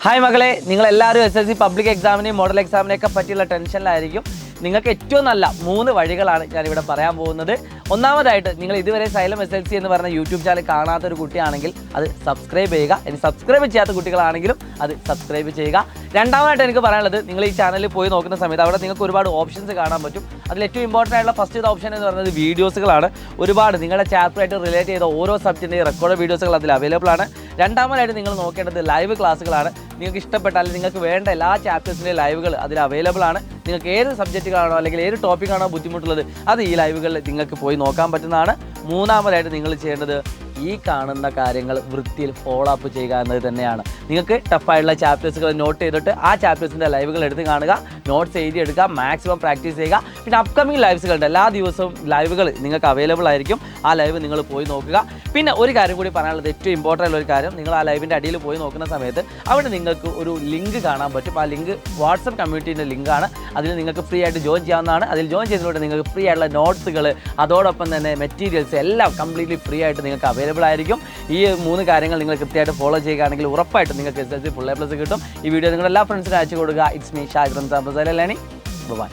Hi മകളെ, നിങ്ങളെല്ലാവരും SSLC public എക്സാമിനെയും model എക്സാമിനെയൊക്കെ പറ്റിയുള്ള ടെൻഷനിലായിരിക്കും. നിങ്ങൾക്ക് ഏറ്റവും നല്ല 3 വഴികളാണ് ഞാനിവിടെ പറയാൻ പോകുന്നത്. ഒന്നാമതായിട്ട്, നിങ്ങൾ ഇതുവരെ സൈലം SSLC എന്ന് പറഞ്ഞ യൂട്യൂബ് ചാനൽ കാണാത്തൊരു കുട്ടിയാണെങ്കിൽ അത് സബ്സ്ക്രൈബ് ചെയ്യുക. ഇനി സബ്സ്ക്രൈബ് ചെയ്യാത്ത കുട്ടികളാണെങ്കിലും അത് സബ്സ്ക്രൈബ് ചെയ്യുക. രണ്ടാമതായിട്ട് എനിക്ക് പറയാനുള്ളത്, നിങ്ങൾ ഈ ചാനലിൽ പോയി നോക്കുന്ന സമയത്ത് അവിടെ നിങ്ങൾക്ക് ഒരുപാട് ഓപ്ഷൻസ് കാണാൻ പറ്റും. അതിൽ ഏറ്റവും ഇമ്പോർട്ടൻ്റ് ആയിട്ടുള്ള ഫസ്റ്റ് ഓപ്ഷൻ എന്ന് പറയുന്നത് വീഡിയോസുകളാണ്. ഒരുപാട് നിങ്ങളുടെ ചാപ്റ്ററായിട്ട് റിലേറ്റ് ചെയ്ത ഓരോ സബ്ജക്റ്റിൻ്റെയും റെക്കോർഡ് വീഡിയോസുകൾ അതിൽ അവൈലബിൾ ആണ്. രണ്ടാമതായിട്ട് നിങ്ങൾ നോക്കേണ്ടത് ലൈവ് ക്ലാസ്സുകളാണ്. നിങ്ങൾക്ക് ഇഷ്ടപ്പെട്ടാൽ നിങ്ങൾക്ക് വേണ്ട എല്ലാ ചാപ്റ്റേഴ്സിൻ്റെയും ലൈവുകൾ അതിൽ അവൈലബിൾ ആണ്. നിങ്ങൾക്ക് ഏത് സബ്ജക്റ്റുകളാണോ അല്ലെങ്കിൽ ഏത് ടോപ്പിക്കാണോ ബുദ്ധിമുട്ടുള്ളത് അത് ഈ ലൈവുകളിൽ നിങ്ങൾക്ക് പോയി നോക്കാൻ പറ്റുന്നതാണ്. മൂന്നാമതായിട്ട് നിങ്ങൾ ചെയ്യേണ്ടത് ഈ കാണുന്ന കാര്യങ്ങൾ വൃത്തിയിൽ ഫോളോ അപ്പ് ചെയ്യുക എന്നത് തന്നെയാണ്. നിങ്ങൾക്ക് ടഫായിട്ടുള്ള ചാപ്റ്റേഴ്സുകൾ നോട്ട് ചെയ്തിട്ട് ആ ചാപ്റ്റേഴ്സിൻ്റെ ലൈവുകൾ എടുത്ത് കാണുക, നോട്ട്സ് എഴുതി എടുക്കുക, മാക്സിമം പ്രാക്ടീസ് ചെയ്യുക. പിന്നെ അപ്കമിങ് ലൈവ്സുകളുണ്ട്, എല്ലാ ദിവസവും ലൈവുകൾ നിങ്ങൾക്ക് അവൈലബിൾ ആയിരിക്കും. ആ ലൈവ് നിങ്ങൾ പോയി നോക്കുക. പിന്നെ ഒരു കാര്യം കൂടി പറയാനുള്ളത്, ഏറ്റവും ഇമ്പോർട്ടൻ്റ് ആയിട്ടുള്ള ഒരു കാര്യം, നിങ്ങൾ ആ ലൈവിൻ്റെ അടിയിൽ പോയി നോക്കുന്ന സമയത്ത് അവിടെ നിങ്ങൾക്ക് ഒരു ലിങ്ക് കാണാൻ പറ്റും. ആ ലിങ്ക് വാട്സപ്പ് കമ്മ്യൂണിറ്റീൻ്റെ ലിങ്കാണ്. അതിൽ നിങ്ങൾക്ക് ഫ്രീ ആയിട്ട് ജോയിൻ ചെയ്യാവുന്നതാണ്. അതിൽ ജോയിൻ ചെയ്തതിലൂടെ നിങ്ങൾക്ക് ഫ്രീ ആയിട്ടുള്ള നോട്ട്സുകൾ അതോടൊപ്പം തന്നെ മെറ്റീരിയൽസ് എല്ലാം കംപ്ലീറ്റ്ലി ഫ്രീ ആയിട്ട് നിങ്ങൾക്ക് അവൈലബിൾ ആയിരിക്കും. ഈ 3 കാര്യങ്ങൾ നിങ്ങൾ കൃത്യമായിട്ട് ഫോളോ ചെയ്യുകയാണെങ്കിൽ ഉറപ്പായിട്ടും നിങ്ങൾക്ക് SSLC ഫുൾ A+ കിട്ടും. ഈ വീഡിയോ നിങ്ങളുടെ എല്ലാ ഫ്രണ്ട്സിനും അയച്ചു കൊടുക്കുക. It's me Shahid Ramzan. By.